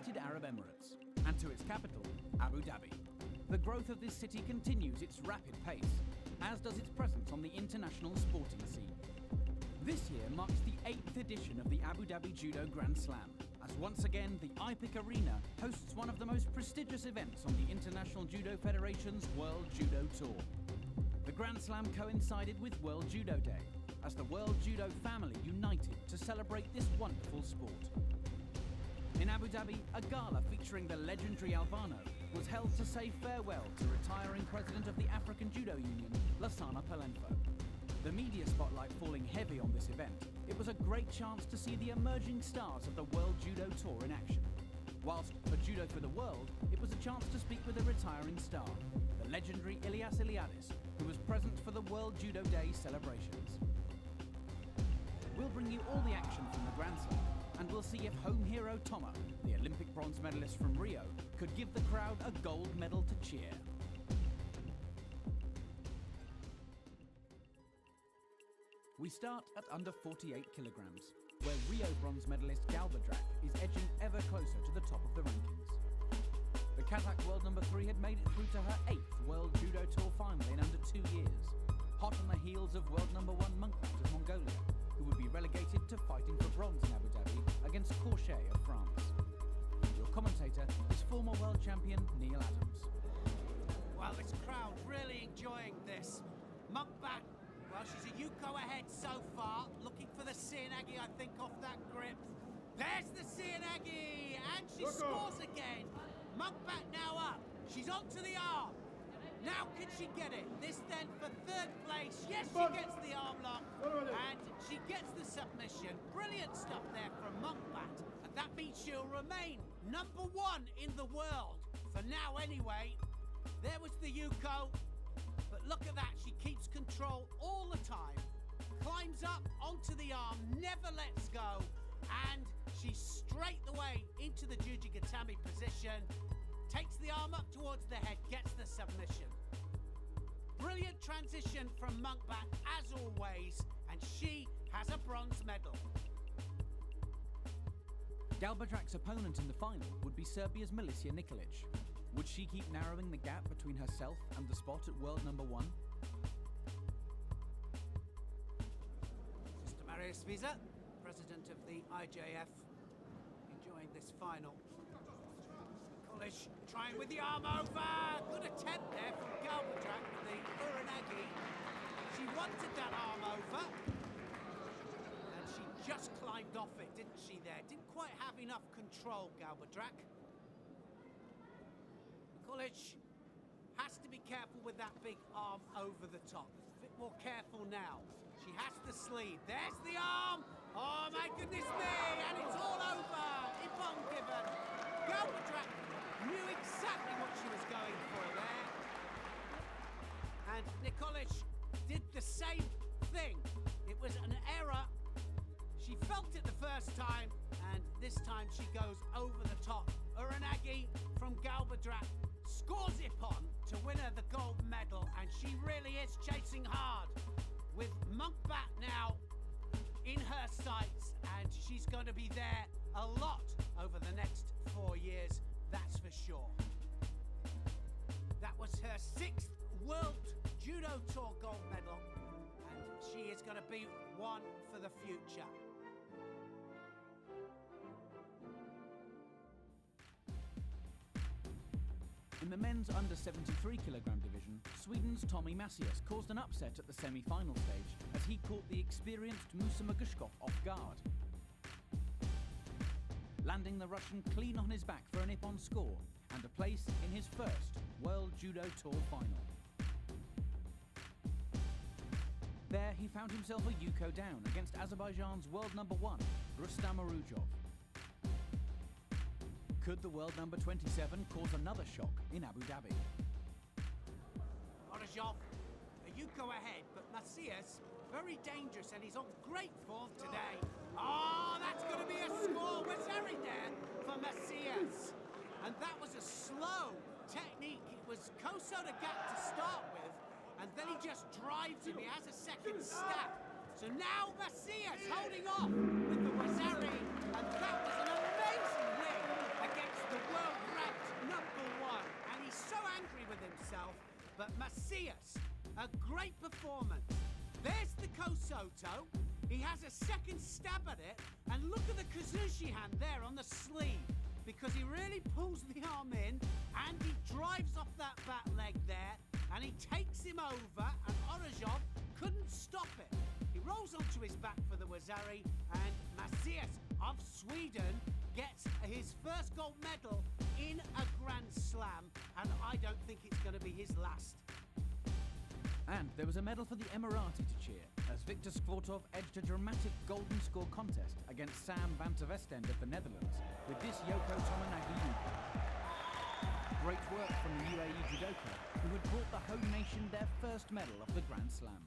United Arab Emirates, and to its capital, Abu Dhabi. The growth of this city continues its rapid pace, as does its presence on the international sporting scene. This year marks the 8th edition of the Abu Dhabi Judo Grand Slam, as once again the IPIC Arena hosts one of the most prestigious events on the International Judo Federation's World Judo Tour. The Grand Slam coincided with World Judo Day, as the World Judo family united to celebrate this wonderful sport. In Abu Dhabi, a gala featuring the legendary Albano was held to say farewell to retiring president of the African Judo Union, Lassana Palenfo. The media spotlight falling heavy on this event, it was a great chance to see the emerging stars of the World Judo Tour in action. Whilst for Judo for the World, it was a chance to speak with a retiring star, the legendary Ilias Iliadis, who was present for the World Judo Day celebrations. We'll bring you all the action from the Grand Slam, and we'll see if home hero Toma, the Olympic bronze medalist from Rio, could give the crowd a gold medal to cheer. We start at under 48 kilograms, where Rio bronze medalist Galbadrak is edging ever closer to the top of the rankings. The Kazakh world number 3 had made it through to her 8th World Judo Tour final in under 2 years, hot on the heels of world number 1 Monkbat of Mongolia, who would be relegated to fighting for bronze in Abu Dhabi against Corchet of France. Your commentator is former world champion Neil Adams. Well, this crowd really enjoying this. Monkbat, well, she's a Yuko ahead so far, looking for the Seanagi, I think, off that grip. There's the Seanagi, and she scores again. Monkbat now up. She's onto the arm. Now can she get it? This then for 3rd place. Yes, she gets the arm lock, and she gets the submission. Brilliant stuff there from Monkbat. And that means she'll remain number 1 in the world, for now anyway. There was the Yuko, but look at that, she keeps control all the time. Climbs up onto the arm, never lets go, and she's straight the way into the Jujigatami position. Takes the arm up towards the head, gets the submission. Brilliant transition from Monkbat, as always, and she has a bronze medal. Galbadrak's opponent in the final would be Serbia's Milica Nikolic. Would she keep narrowing the gap between herself and the spot at world number 1? Mr. Marius Visa, president of the IJF, enjoying this final. Polish trying with the arm over. Good attempt there from Galbadrak with the Uranagi. She wanted that arm over, and she just climbed off it, didn't she there? Didn't quite have enough control, Galbadrak. Nikolic has to be careful with that big arm over the top. A bit more careful now. She has the sleeve. There's the arm. Oh my goodness me! And it's all over. Ippon given. Galbadrak knew exactly what she was going for there. And Nikolic did the same thing. It was an error. She felt it the first time, and this time she goes over the top. Uranagi from Galbadrak scores Ippon to win her the gold medal, and she really is chasing hard with Monkbat now in her sights, and she's going to be there a lot over the next 4 years, that's for sure. That was her 6th World Judo Tour gold medal, and she is going to be one for the future. In the men's under 73 kilogram division, Sweden's Tommy Macias caused an upset at the semi-final stage as he caught the experienced Musa Magushkov off guard, landing the Russian clean on his back for an Ippon score and a place in his first World Judo Tour final. There he found himself a Yuko down against Azerbaijan's world number 1, Rustam Arujov. Could the world number 27 cause another shock in Abu Dhabi? Arujov, a Yuko ahead, but Macias, very dangerous, and he's on great form today. Oh, that's going to be a score. Wazari there for Macias. And that was a slow technique. It was Koso to gap to start with, and then he just drives him. He has a second step. So now Macias holding off with the Wazari, and that was an amazing win against number one, and he's so angry with himself. But Macias, a great performance. There's the Kosoto. He has a second stab at it, and look at the Kazushi hand there on the sleeve, because he really pulls the arm in, and he drives off that back leg there, and he takes him over, and Orozhov couldn't stop it. He rolls onto his back for the Wazari, and Macias of Sweden gets his first gold medal in a Grand Slam, and I don't think it's going to be his last. And there was a medal for the Emirati to cheer, as Viktor Skvortov edged a dramatic golden score contest against Sam van ter Westend of the Netherlands with this Yoko Tomonagi Yuko. Great work from the UAE judoka, who had brought the home nation their first medal of the Grand Slam.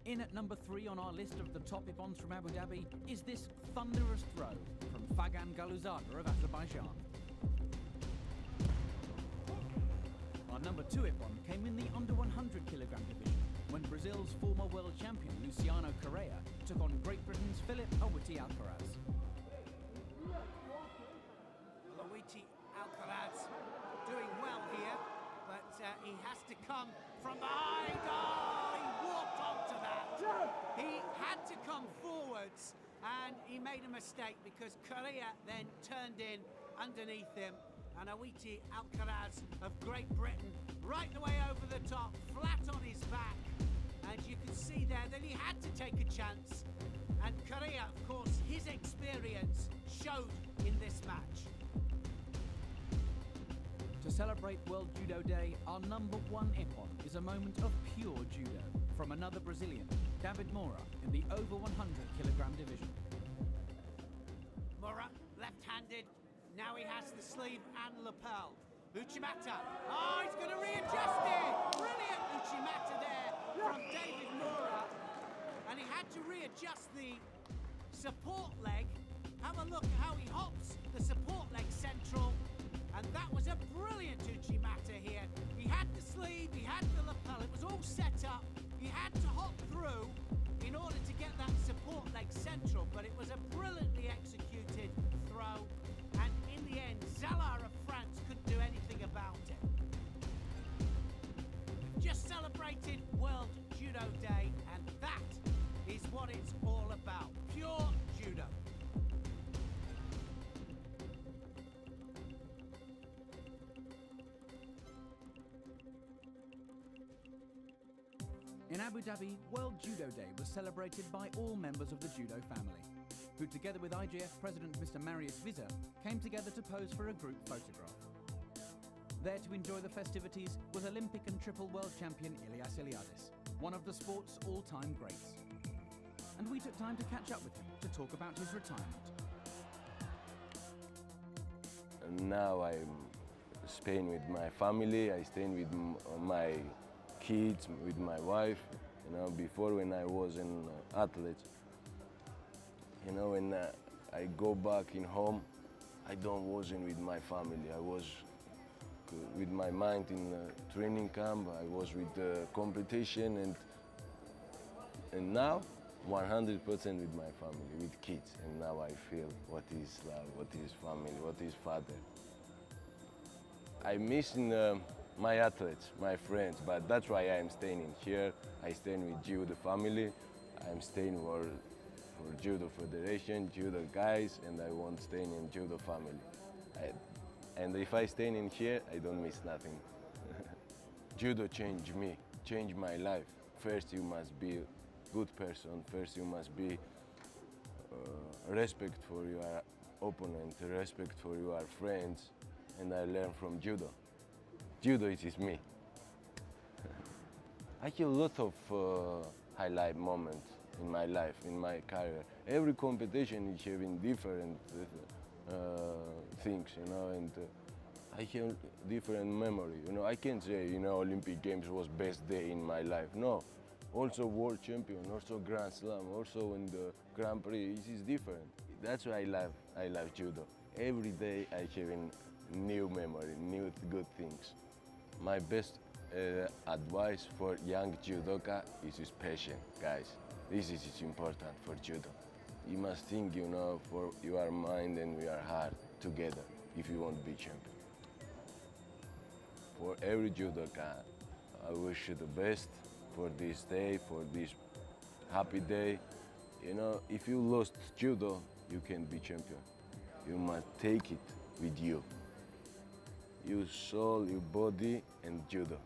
In at number 3 on our list of the top Ippons from Abu Dhabi is this thunderous throw from Fagan Galuzada of Azerbaijan. Our number 2 Ippon came in the under 100 kilogram division when Brazil's former world champion Luciano Correa took on Great Britain's Philip Awiti Alcaraz. Awiti Alcaraz doing well here, but he has to come from behind. Oh, he walked onto that. He had to come forwards, and he made a mistake because Correa then turned in underneath him. And Awiti Alcaraz of Great Britain, right the way over the top, flat on his back. And you can see there that he had to take a chance. And Correa, of course, his experience showed in this match. To celebrate World Judo Day, our number 1 Ippon is a moment of pure judo from another Brazilian, David Moura, in the over 100 kilogram division. Moura, left-handed. Now he has the sleeve and lapel. Uchimata. Oh, he's going to readjust it. Brilliant Uchimata there from David Moura. And he had to readjust the support leg. Have a look at how he hops the support leg central. And that was a brilliant Uchimata here. He had the sleeve, he had the lapel. It was all set up. He had to hop through in order to get that support leg central. But it was a brilliantly executed throw. And in the end, Zala of France couldn't do anything about it. Just celebrated World Judo Day, and that is what it's all about. Pure judo. In Abu Dhabi, World Judo Day was celebrated by all members of the judo family, who together with IJF President Mr. Marius Visa came together to pose for a group photograph. There to enjoy the festivities was Olympic and triple world champion Ilias Iliadis, one of the sport's all-time greats. And we took time to catch up with him to talk about his retirement. Now I'm staying with my family, I stay with my kids, with my wife. You know, before when I was an athlete, you know, when I go back in home, I wasn't with my family. I was with my mind in training camp. I was with the competition, and now 100% with my family, with kids. And now I feel what is love, what is family, what is father. I miss my athletes, my friends, but that's why I'm staying in here. I stay with Judo family. I'm staying for Judo Federation, Judo guys, and I want to stay in Judo family. And if I stay in here, I don't miss nothing. Judo changed me, changed my life. First, you must be a good person. First, you must be respect for your opponent, respect for your friends, and I learned from Judo. Judo is me. I have a lot of highlight moments in my life, in my career. Every competition is having different things, you know, and I have different memory. You know, I can't say, you know, Olympic Games was best day in my life. No, also world champion, also Grand Slam, also in the Grand Prix. It is different. That's why I love judo. Every day I have a new memory, new good things. My best advice for young judoka is patience, guys. This is important for judo. You must think, you know, for your mind and your heart together. if you want to be champion. For every judoka, I wish you the best for this day, for this happy day. You know, if you lost judo, you can be champion. You must take it with you. Your soul, your body, and judo.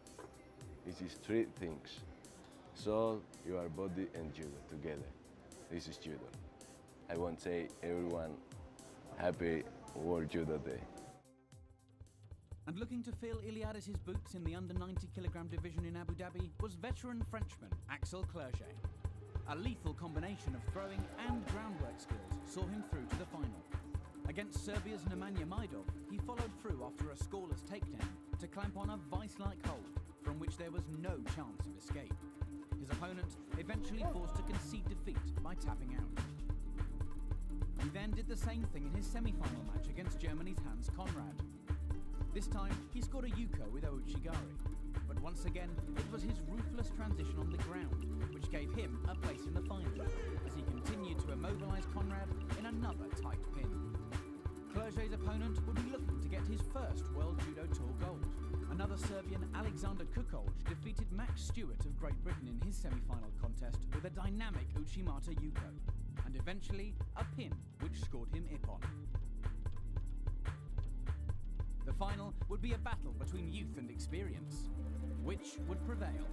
This is three things. Soul, your body, and judo together. This is judo. I want to say everyone happy World Judo Day. And looking to fill Iliadis' boots in the under 90 kilogram division in Abu Dhabi was veteran Frenchman Axel Clerget. A lethal combination of throwing and groundwork skills saw him through to the final. Against Serbia's Nemanja Majdov, he followed through after a scoreless takedown to clamp on a vice-like hold from which there was no chance of escape. His opponent eventually forced to concede defeat by tapping out. He then did the same thing in his semi-final match against Germany's Hans Conrad. This time, he scored a yuko with Ouchigari, but once again, it was his ruthless transition on the ground which gave him a place in the final, as he continued to immobilize Conrad in another tight pin. Clerget's opponent would be looking to get his first World Judo Tour gold. Another Serbian, Alexander Kukolj, defeated Max Stewart of Great Britain in his semi-final contest with a dynamic Uchimata yuko, and eventually a pin which scored him ippon. The final would be a battle between youth and experience. Which would prevail?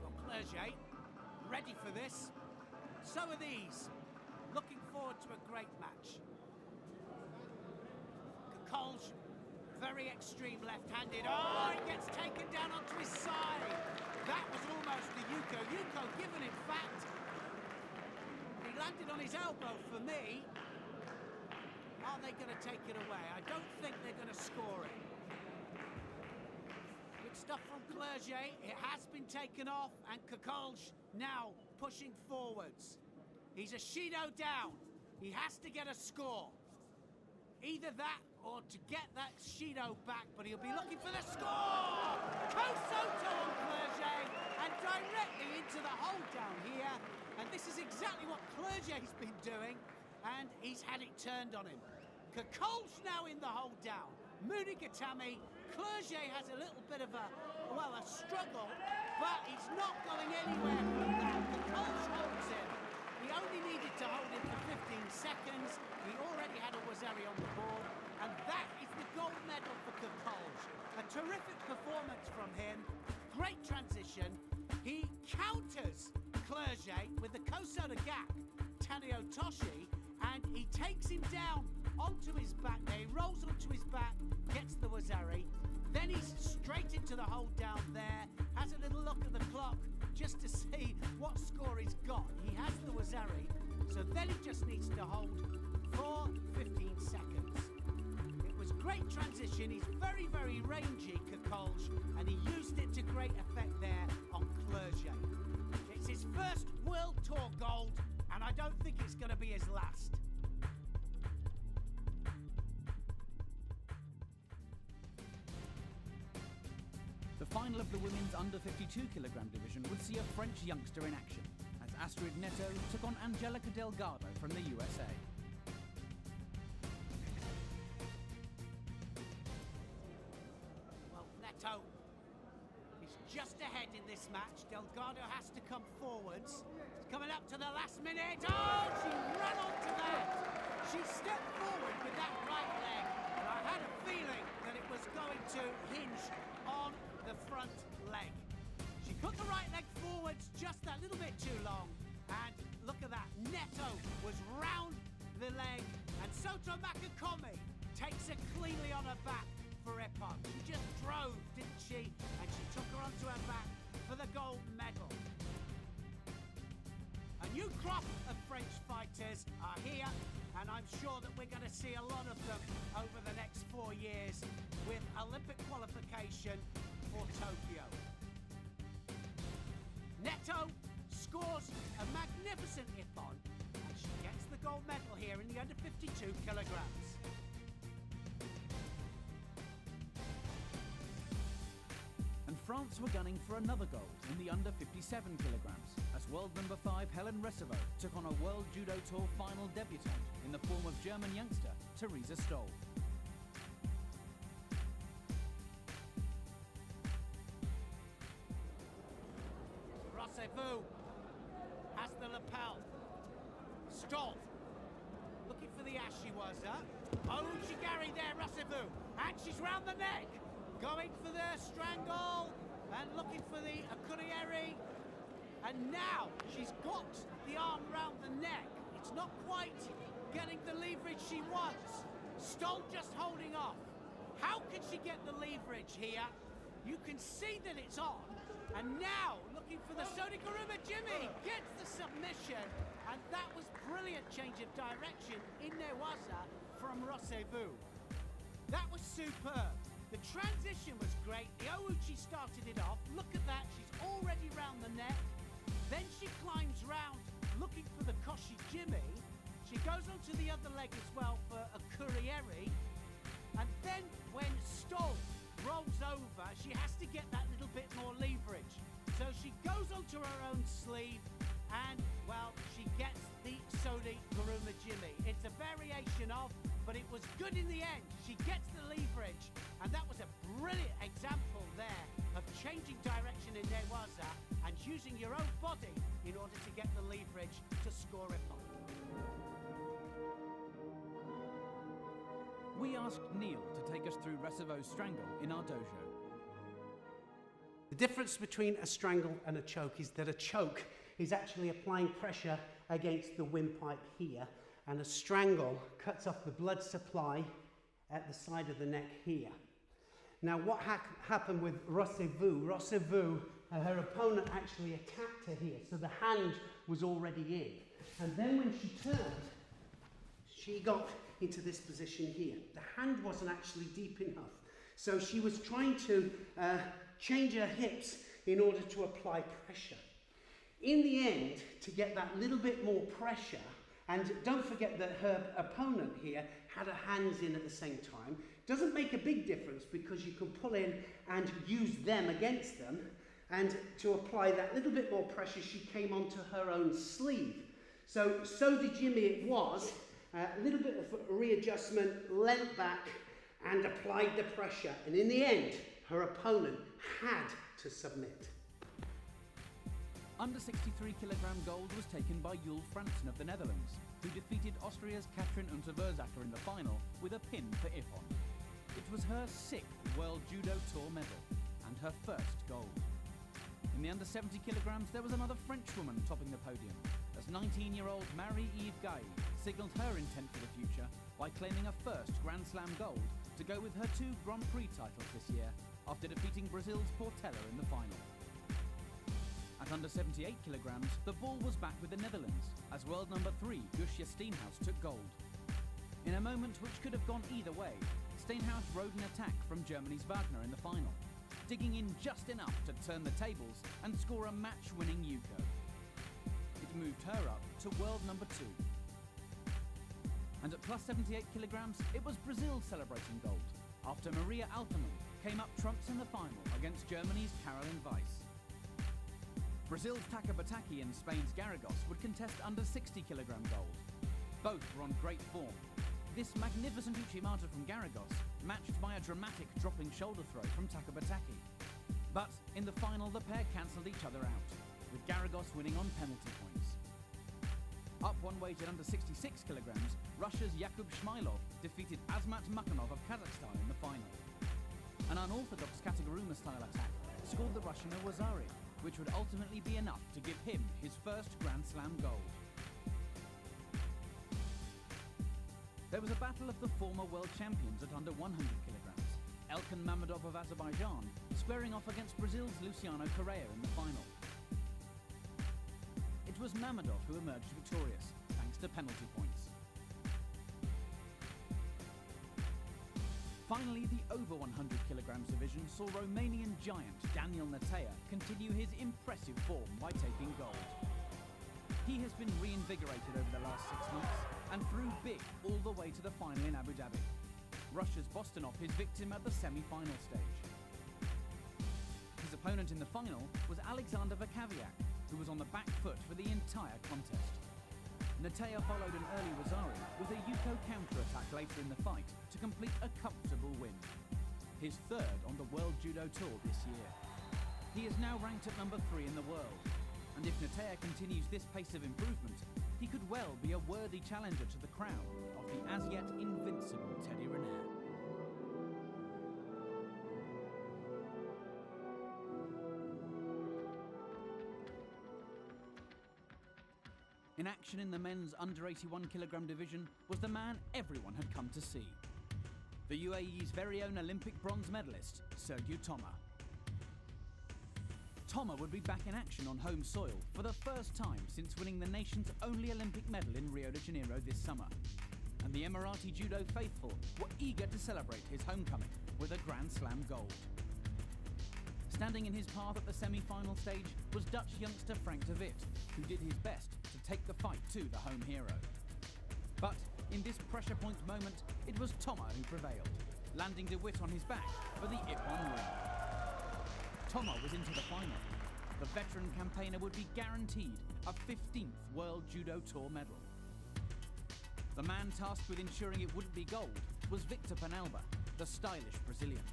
Well, Clerget, ready for this. So are these. Looking forward to a great match. Kukolj, very extreme left-handed. Oh, he gets taken down onto his side. That was almost the yuko. Yuko given, in fact. He landed on his elbow for me. Are they going to take it away? I don't think they're going to score it. Good stuff from Clerget. It has been taken off, and Kukolj now pushing forwards. He's a Shido down. He has to get a score. Either that or to get that Shido back, but he'll be looking for the score! Kosoto on Clerget, and directly into the hold down here. And this is exactly what Clerget's been doing, and he's had it turned on him. Kukolj now in the hold down. Munigatame, Clerget has a little bit of a struggle, but he's not going anywhere from that. Kukolj holds him. He only needed to hold him for 15 seconds. He already had a Wazari on the board, and that is the gold medal for Kukolj. A terrific performance from him. Great transition. He counters Clerget with the Kosoto gap, Taneo Toshi, and he takes him down onto his back there. He rolls onto his back, gets the Wazari. Then he's straight into the hold down there, has a little look at the clock just to see what score he's got. He has the Wazari, so then he just needs to hold for 15 seconds. It was great transition. He's very, very rangy, Kukolj, and he used it to great effect there on Clerget. It's his first World Tour gold, and I don't think it's going to be his last. The final of the women's under 52 kilogram division would see a French youngster in action, as Astrid Neto took on Angelica Delgado from the USA. Well, Neto is just ahead in this match. Delgado has to come forwards. It's coming up to the last minute. Oh, she ran onto that. She stepped forward with that right leg, and I had a feeling that it was going to hinge on the front leg. She put the right leg forwards just a little bit too long, and look at that. Neto was round the leg, and Soto Makakome takes her cleanly on her back for ippon. She just drove, didn't she? And she took her onto her back for the gold medal. A new crop of French fighters are here, and I'm sure that we're going to see a lot of them over the next 4 years with Olympic qualification for Tokyo. Neto scores a magnificent ippon, and she gets the gold medal here in the under 52 kilograms. And France were gunning for another gold in the under 57 kilograms, as world number 5 Helen Recevo took on a World Judo Tour final debutant in the form of German youngster Theresa Stoll. Recevo has the lapel. Stoll looking for the ash, she was, huh? Oh, Shigari there, Recevo, and she's round the neck. Going for the strangle and looking for the Akurieri. And now she's got the arm round the neck. It's not quite getting the leverage she wants. Stoll just holding off. How can she get the leverage here? You can see that it's on. And now looking for the Sodikuruma. Jimmy gets the submission. And that was brilliant change of direction in Newaza from Recevo. That was superb. The transition was great. The Ouchi started it off. Look at that. She's already round the neck. Then she climbs round looking for the Koshi Jimmy. She goes onto the other leg as well for a Kurieri. And then when Stoll rolls over, she has to get that little bit more leverage. So she goes onto her own sleeve and, well, she gets the Sodi Guruma Jimmy. It's a variation of, but it was good in the end. She gets the leverage, and that was a brilliant example there of changing direction in Newaza and using your own body in order to get the leverage to score it on. We asked Neil to take us through Recevo's strangle in our dojo. The difference between a strangle and a choke is that a choke is actually applying pressure against the windpipe here, and a strangle cuts off the blood supply at the side of the neck here. Now what happened with Recevo, her opponent actually attacked her here, so the hand was already in. And then when she turned, she got into this position here. The hand wasn't actually deep enough, so she was trying to change her hips in order to apply pressure. In the end, to get that little bit more pressure, and don't forget that her opponent here had her hands in at the same time, doesn't make a big difference because you can pull in and use them against them, and to apply that little bit more pressure, she came onto her own sleeve. So did Jimmy it was, a little bit of readjustment, leant back and applied the pressure, and in the end, her opponent had to submit. Under 63 kilogram gold was taken by Jules Fransen of the Netherlands, who defeated Austria's Katrin Unterverzacker in the final with a pin for Ippon. It was her 6th World Judo Tour medal and her first gold. In the under 70 kilograms, there was another Frenchwoman topping the podium, as 19-year-old Marie-Eve Gailly signalled her intent for the future by claiming a first Grand Slam gold to go with her 2 Grand Prix titles this year after defeating Brazil's Portela in the final. At under 78 kilograms, the ball was back with the Netherlands, as world number 3 Guusje Steenhuis took gold. In a moment which could have gone either way, Steenhuis rode an attack from Germany's Wagner in the final, digging in just enough to turn the tables and score a match-winning Yuko. It moved her up to world number 2. And at plus 78 kilograms, it was Brazil celebrating gold, after Maria Alperman came up trumps in the final against Germany's Caroline Weiss. Brazil's Taka Bataki and Spain's Garrigos would contest under 60 kilogram gold. Both were on great form. This magnificent Uchimata from Garrigos, matched by a dramatic dropping shoulder throw from Taka Bataki. But in the final, the pair cancelled each other out, with Garrigos winning on penalty points. Up one weight at under 66 kilograms, Russia's Yakub Shmailov defeated Azmat Makhanov of Kazakhstan in the final. An unorthodox Kataguruma-style attack scored the Russian a Wazari, which would ultimately be enough to give him his first Grand Slam gold. There was a battle of the former world champions at under 100 kilograms, Elkan Mammadov of Azerbaijan squaring off against Brazil's Luciano Correa in the final. It was Mammadov who emerged victorious, thanks to penalty points. Finally, the over 100 kilograms division saw Romanian giant Daniel Netea continue his impressive form by taking gold. He has been reinvigorated over the last 6 months and threw big all the way to the final in Abu Dhabi. Russia's Bostonov his victim at the semi-final stage. His opponent in the final was Alexander Vakaviak, who was on the back foot for the entire contest. Netea followed an early Rosari with a Yuko counter-attack later in the fight to complete a comfortable win. His third on the World Judo Tour this year. He is now ranked at number 3 in the world, and if Netea continues this pace of improvement, he could well be a worthy challenger to the crown of the as yet invincible Teddy Riner. In action in the men's under 81 kilogram division was the man everyone had come to see. The UAE's very own Olympic bronze medalist, Sergiu Toma. Toma would be back in action on home soil for the first time since winning the nation's only Olympic medal in Rio de Janeiro this summer. And the Emirati judo faithful were eager to celebrate his homecoming with a Grand Slam gold. Standing in his path at the semi-final stage was Dutch youngster Frank de Wit, who did his best to take the fight to the home hero. But in this pressure point moment, it was Toma who prevailed, landing de Wit on his back for the Ippon win. Toma was into the final. The veteran campaigner would be guaranteed a 15th World Judo Tour medal. The man tasked with ensuring it wouldn't be gold was Victor Penalba, the stylish Brazilian.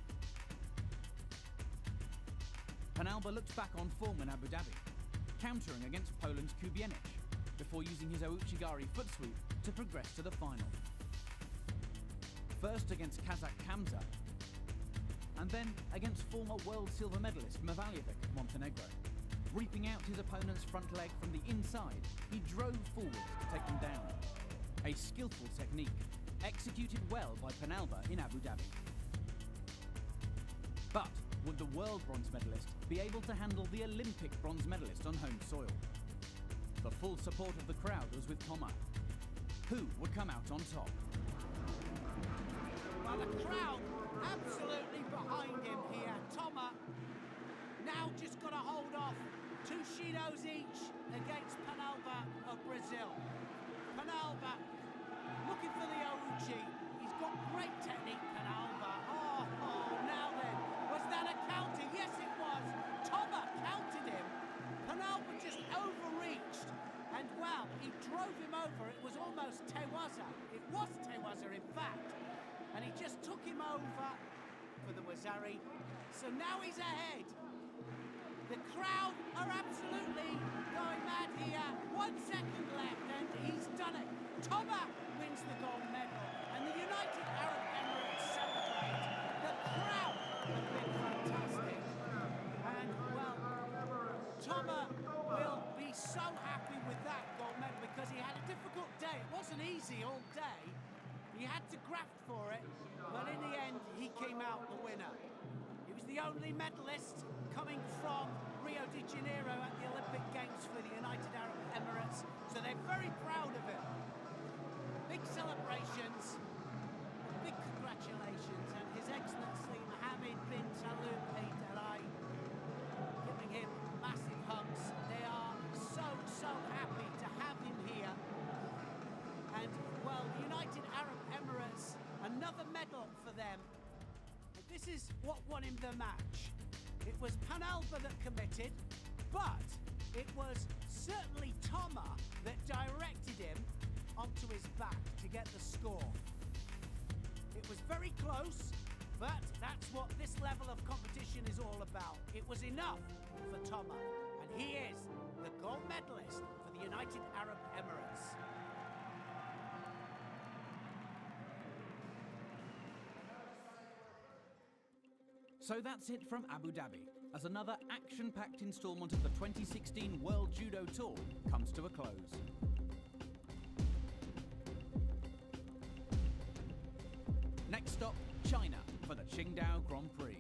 Penalba looked back on form in Abu Dhabi, countering against Poland's Kubienic, before using his Ouchigari foot sweep to progress to the final. First against Kazakh Kamza, and then against former world silver medalist Mavaljevic of Montenegro. Reaping out his opponent's front leg from the inside, he drove forward to take him down. A skillful technique, executed well by Penalba in Abu Dhabi. But would the world bronze medalist be able to handle the Olympic bronze medalist on home soil? The full support of the crowd was with Toma. Who would come out on top? Well, the crowd absolutely behind him here. Toma now just got to hold off 2 Shidos each against Penalba of Brazil. Penalba looking for the Ouchi. He's got great technique, Penalba. Oh, now then. Was that a counter? Yes, it was. Toma countered him. Penalba just overreached. And, well, he drove him over. It was almost Tewaza. It was Tewaza, in fact. And he just took him over for the Wazari. So now he's ahead. The crowd are absolutely going mad here. 1 second left, and he's done it. Toma wins the gold medal, and the United Arab Emirates celebrate. The crowd have been fantastic. And, well, Toma will be so happy with that gold medal because he had a difficult day. It wasn't easy all day. He had to graft for it, but in the end, he came out the winner. He was the only medalist coming from Rio de Janeiro at the Olympic Games for the United Arab Emirates, so they're very proud of him. Big celebrations, big congratulations, and His Excellency Mohammed bin Salman Al Dalai giving him massive hugs. They are so happy to have him here. And, well, the United Arab Emirates, another medal for them. And this is what won him the match. It was Penalba that committed, but it was certainly Toma that directed him onto his back to get the score. It was very close, but that's what this level of competition is all about. It was enough for Toma, and he is the gold medalist for the United Arab Emirates. So that's it from Abu Dhabi, as another action-packed installment of the 2016 World Judo Tour comes to a close. Next stop, China, for the Qingdao Grand Prix.